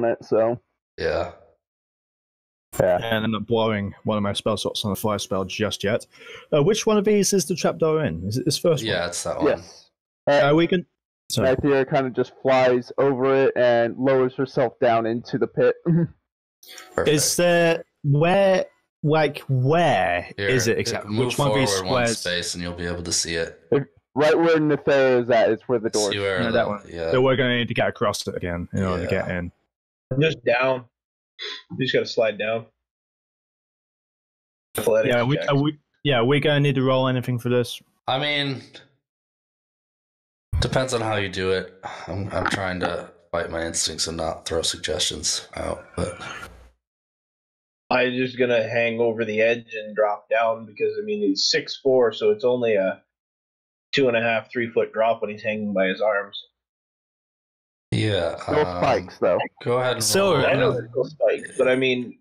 it, so... Yeah. Yeah. And I'm not blowing one of my spell slots on a fire spell just yet. Which one of these is the trapdoor in? Is it this first one? Yeah, it's that one. Yes. We can... Sorry. Nythia kind of just flies over it and lowers herself down into the pit. Perfect. Is there... Where Here, is it exactly? Move Which one of forward these one squares? space and you'll be able to see it. Right where Nefera is at is where the door See is. where No, that one. Yeah. So we're going to need to get across it again in order to get in. Just down. You just got to slide down. Athletics Yeah, we're going to need to roll anything for this. I mean, depends on how you do it. I'm trying to fight my instincts and not throw suggestions out, but I'm just going to hang over the edge and drop down because, I mean, he's 6'4", so it's only a 2.5, 3 foot drop when he's hanging by his arms. yeah. No spikes, though. Go ahead and So, roll. I know there's no spikes, but I mean,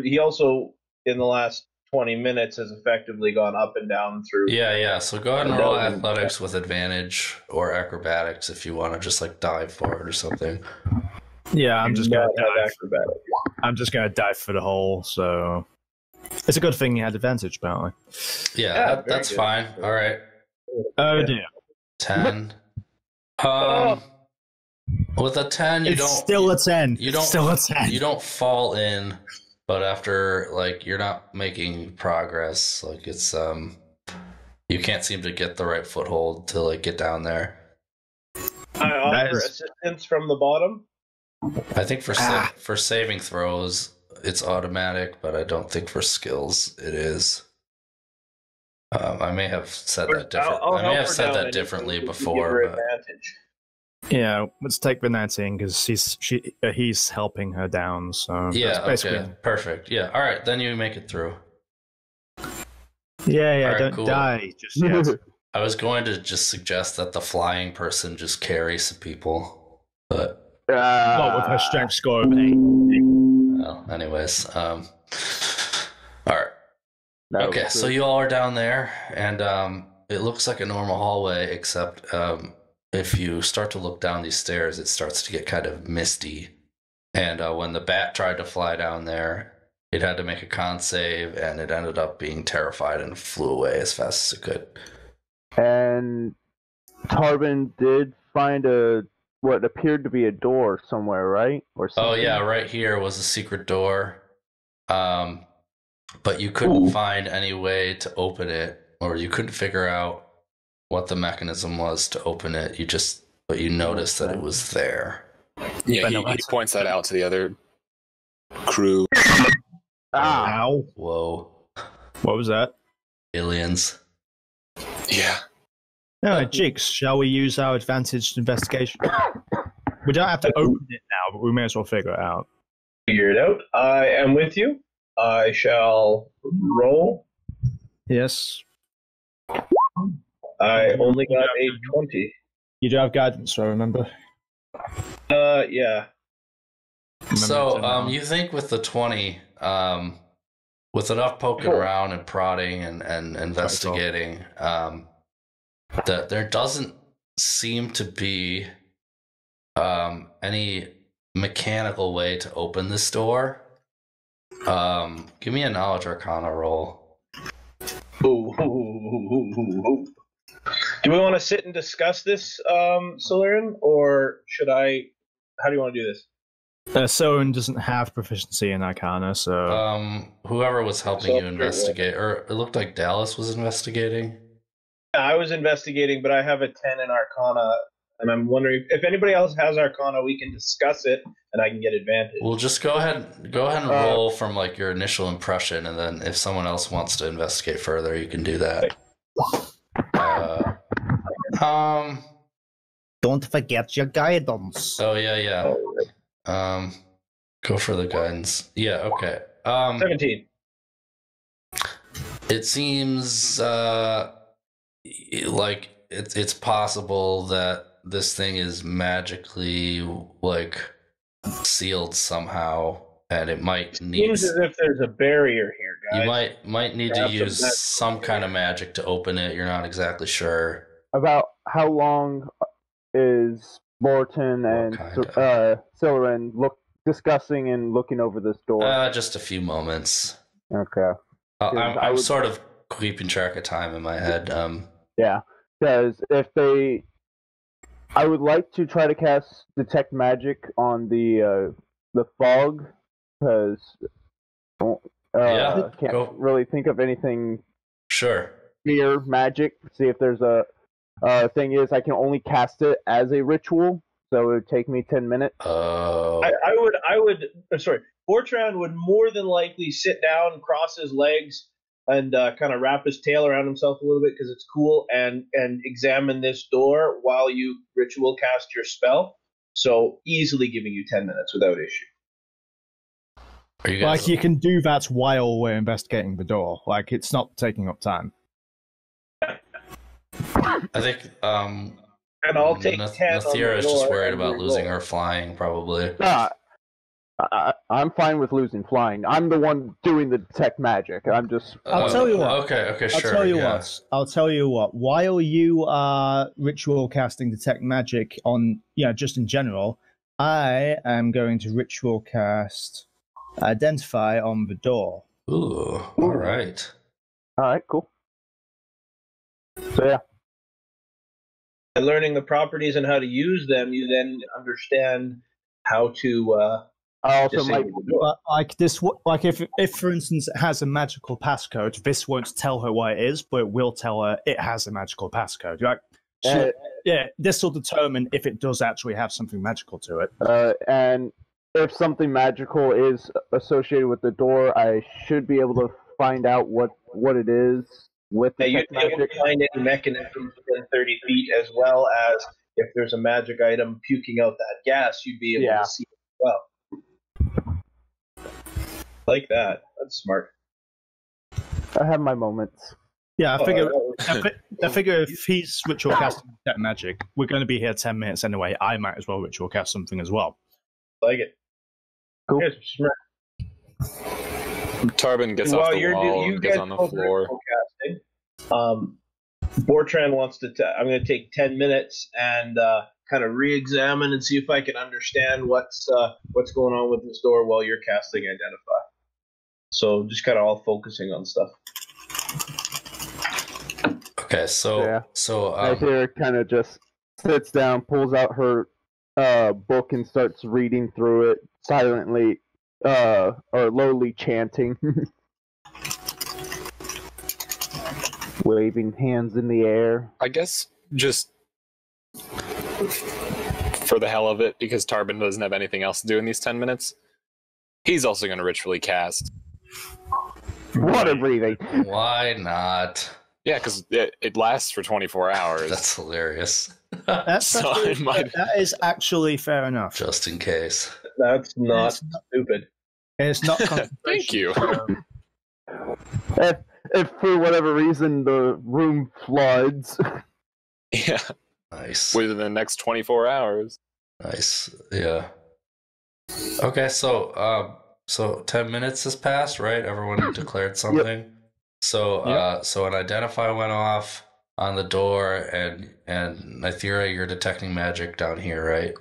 he also, in the last 20 minutes, has effectively gone up and down through. Yeah. So go ahead and roll athletics with advantage or acrobatics if you want to just like dive for it or something. Yeah, I'm just going to dive. Acrobatics. I'm just going to dive for the hole, so... It's a good thing you had advantage, apparently. Yeah, that's good. fine. All right. Oh, dear. 10. With a 10, you It's don't... still a 10. You don't, Still a 10. You don't fall in, but after, like, you're not making progress. Like, it's, you can't seem to get the right foothold to, like, get down there. I offer assistance from the bottom. I think for saving throws, it's automatic, but I don't think for skills it is. I may have said that different. I may have said that differently before. But... advantage. Yeah, let's take the 19 because he's helping her down. So yeah, that's basically... okay, perfect. Yeah, all right, then you make it through. Yeah, All right, don't cool. die just yet. I was going to just suggest that the flying person just carry some people, but Well, with her strength score of an 8. well, anyways, all right. No, Okay, so you all are down there, and it looks like a normal hallway, except if you start to look down these stairs, it starts to get kind of misty. And when the bat tried to fly down there, it had to make a con save, and it ended up being terrified and flew away as fast as it could. And Tarvin did find what appeared to be a door somewhere, right? Or something. Oh yeah, right here was a secret door. But you couldn't find any way to open it, or you couldn't figure out what the mechanism was to open it. But you noticed that it was there. Yeah, he points that out to the other crew. Ow. Whoa. What was that? Aliens. Yeah. No, Jigs, shall we use our advantaged investigation? We don't have to open it now, but we may as well figure it out. Figure it out. I am with you. I shall roll. Yes. I only got a 20. You do have guidance, so remember. Yeah. So, you think with the 20, with enough poking around and prodding and investigating, that there doesn't seem to be any mechanical way to open this door. Give me a knowledge arcana roll. Ooh. Do we want to sit and discuss this, Solarian, or should I? How do you want to do this? Soren doesn't have proficiency in Arcana, so... Whoever was helping you investigate, or it looked like Dallas was investigating. I was investigating, but I have a 10 in Arcana, and I'm wondering if anybody else has Arcana, we can discuss it, and I can get advantage. Well, just go ahead and roll from like your initial impression, and then if someone else wants to investigate further, you can do that. Don't forget your guidance. Oh yeah. Go for the guidance. Yeah, okay. 17. It seems like it's possible that this thing is magically like sealed somehow, and it might need. Seems as if there's a barrier here, guys. You might need to use some kind of magic to open it. You're not exactly sure. About how long is Morton and Silerin discussing and looking over this door? Just a few moments. Okay. I'm sort of keeping track of time in my head. Yeah, because I would like to try to cast detect magic on the fog, because can't go. really think of anything Sure. near magic. See if there's a thing is I can only cast it as a ritual, so it would take me 10 minutes. I would. Sorry, Fortran would more than likely sit down, cross his legs, and kind of wrap his tail around himself a little bit because it's cool, and examine this door while you ritual cast your spell. So easily giving you 10 minutes without issue. Are you guys... Like, you can do that while we're investigating the door. Like, it's not taking up time. I think And I'll take 10 Nathira is on the just door worried and about we losing roll. her flying, probably. I'm fine with losing flying. I'm the one doing the detect magic. I'm just. I'll tell you what. Okay, sure. I'll tell you what. While you are ritual casting detect magic on, just in general, I am going to ritual cast identify on the door. Ooh, all right. All right, cool. So yeah. By learning the properties and how to use them, you then understand how to. I also might. Like this, like if for instance it has a magical passcode, this won't tell her what it is, but it will tell her it has a magical passcode. Like, this will determine if it does actually have something magical to it. And if something magical is associated with the door, I should be able to find out what it is with the you'd be able to find any mechanisms within 30 feet, as well as if there's a magic item puking out that gas, you'd be able to see it as well. Like that. That's smart. I have my moments. Yeah, I figure if he's ritual casting detect magic, we're going to be here 10 minutes anyway. I might as well ritual cast something as well. Like it. Cool. Smart. Tarbin gets off the wall and gets on the floor. Bortran wants to. I'm going to take 10 minutes and kind of re-examine and see if I can understand what's going on with this door while you're casting identify. So just kind of all focusing on stuff. Okay, so Nathira kind of just sits down, pulls out her book, and starts reading through it silently, or lowly chanting, waving hands in the air. I guess just for the hell of it, because Tarbin doesn't have anything else to do in these 10 minutes, he's also going to ritually cast. Water breathing. Why not? Yeah, because it lasts for 24 hours. That's hilarious. That is actually fair enough. Just in case. That's not stupid. It's not. Thank you. If for whatever reason the room floods. Yeah. Nice. Within the next 24 hours. Nice. Yeah. Okay, so 10 minutes has passed, right? Everyone declared something. Yep. So an identify went off on the door, and Nathira, you're detecting magic down here, right?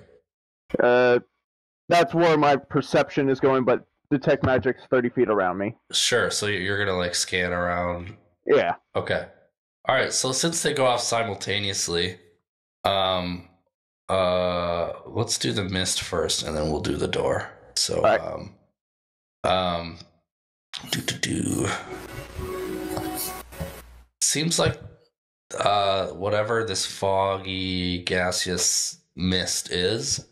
That's where my perception is going, but detect magic's 30 feet around me. Sure. So you're gonna scan around. Yeah. Okay. All right. So since they go off simultaneously, let's do the mist first, and then we'll do the door. So seems like whatever this foggy gaseous mist is,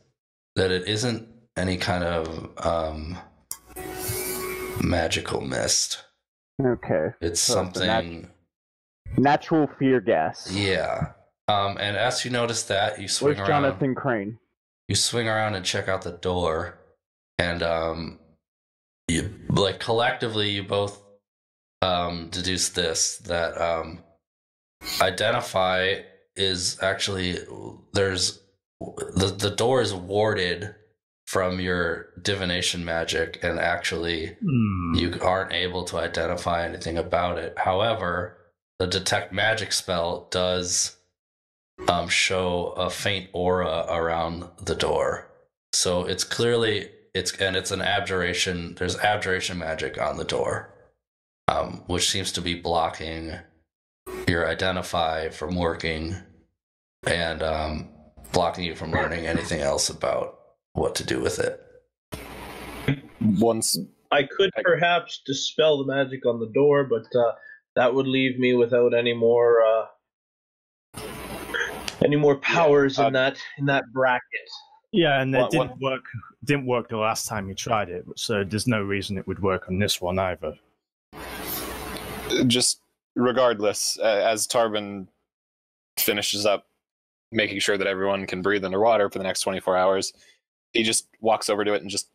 that it isn't any kind of magical mist. Okay. It's something natural fear gas. Yeah. And as you notice that, you swing around. Jonathan Crane? You swing around and check out the door, and you collectively you both deduce this, that identify is actually the door is warded from your divination magic, and actually you aren't able to identify anything about it. However, the detect magic spell does show a faint aura around the door, so it's clearly it's an abjuration. There's abjuration magic on the door, which seems to be blocking your identify from working, and blocking you from learning anything else about what to do with it. Once I could perhaps dispel the magic on the door, but that would leave me without any more powers in that bracket. Yeah, and it didn't work the last time you tried it, so there's no reason it would work on this one either. just regardless, as Tarbin finishes up making sure that everyone can breathe underwater for the next 24 hours, he just walks over to it and just,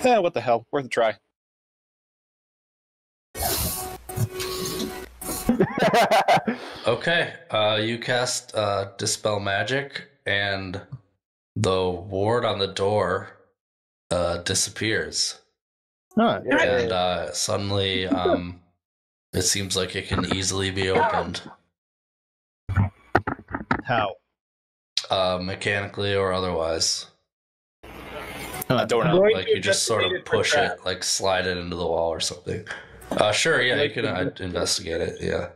what the hell, worth a try. Okay, you cast Dispel Magic, and the ward on the door disappears. Oh, And suddenly, it seems like it can easily be opened. how? Mechanically or otherwise. Doorknob. Like you just sort of push it, like slide it into the wall or something. Sure, yeah, you can investigate it, yeah.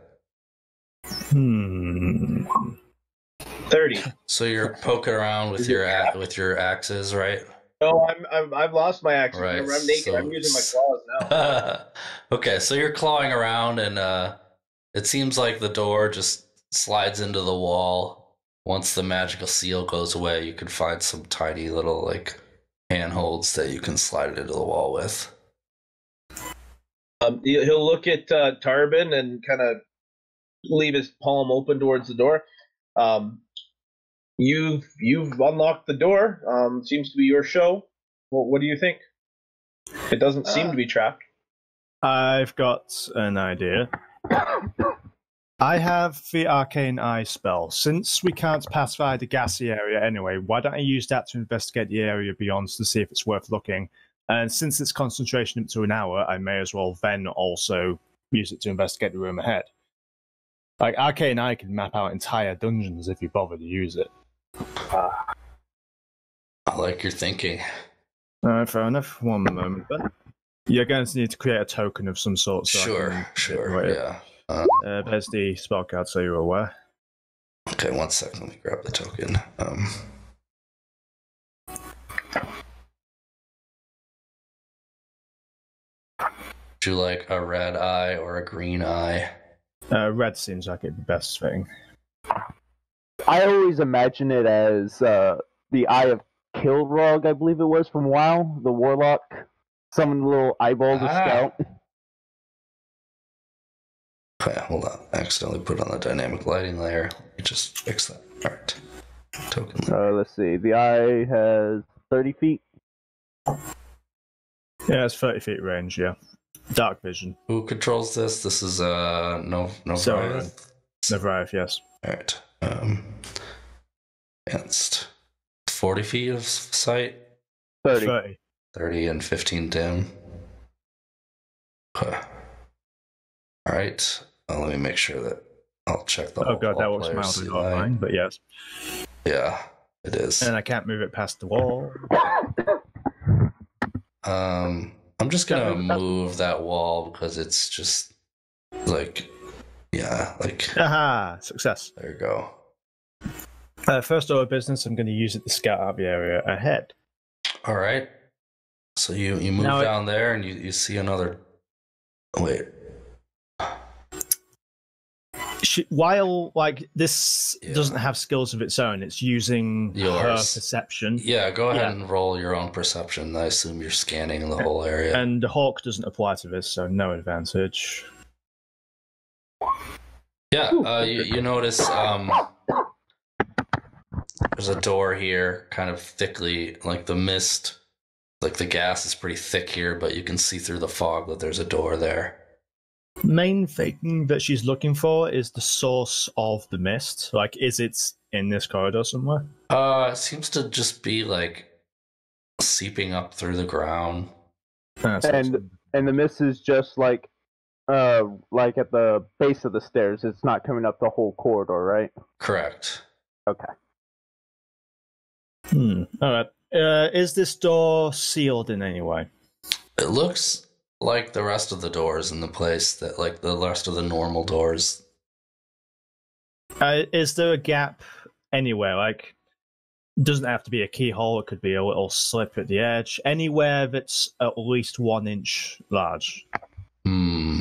30. So you're poking around with your axes, right? No, I've lost my axe. Right, I'm naked. so- I'm using my claws now. Okay, so you're clawing around, and it seems like the door just slides into the wall. Once the magical seal goes away, you can find some tiny little like handholds that you can slide it into the wall with. He'll look at Tarbin and kind of leave his palm open towards the door. You've unlocked the door. Seems to be your show. What do you think? It doesn't seem to be trapped. I've got an idea. I have the Arcane Eye spell. Since we can't pacify the gassy area anyway, why don't I use that to investigate the area beyond to see if it's worth looking? And since it's concentration up to an hour, I may as well then also use it to investigate the room ahead. Like, Arcane Eye can map out entire dungeons if you bother to use it. I like your thinking. Alright, fair enough. One moment, then. You're going to need to create a token of some sort. So Sure, yeah. There's the spell card, so you're aware. Okay, 1 second. Let me grab the token. Would you like a red eye or a green eye? Red seems like it'd be best thing. I always imagine it as the Eye of Kilrog, I believe it was from WoW, the Warlock. Summoned the little eyeball to scout. Okay, hold on. I accidentally put on the dynamic lighting layer. Let me just fix that. Alright. Token. Let's see. The eye has 30 feet. Yeah, it's 30 feet range, yeah. Dark vision. Who controls this? This is no Nevrive, yes. Alright. Against 40 feet of sight? 30. 30 and 15 dim. Okay. Alright. Let me make sure that I'll check the Oh god, that looks mildly online, but yes. Yeah, it is. And I can't move it past the wall. I'm just gonna move that wall because it's just like, yeah, like. Aha! Success. There you go. First order of business, I'm going to use it to scout out the area ahead. All right. So you move now down there and you see another. Wait. While like this doesn't have skills of its own, it's using her perception. Yeah, go ahead and roll your own perception. I assume you're scanning the whole area. And the Hawk doesn't apply to this, so no advantage. Yeah, you notice there's a door here, kind of thickly, like the mist, like the gas is pretty thick here, but you can see through the fog that there's a door there. Main thing that she's looking for is the source of the mist. Like, is it in this corridor somewhere? It seems to just be like seeping up through the ground. And the mist is just like at the base of the stairs. It's not coming up the whole corridor, right? Correct. Okay. Alright. Is this door sealed in any way? It looks like the rest of the doors in the place, that like the rest of the normal doors. Is there a gap anywhere? Like, doesn't have to be a keyhole. It could be a little slip at the edge. Anywhere that's at least 1 inch large. Hmm.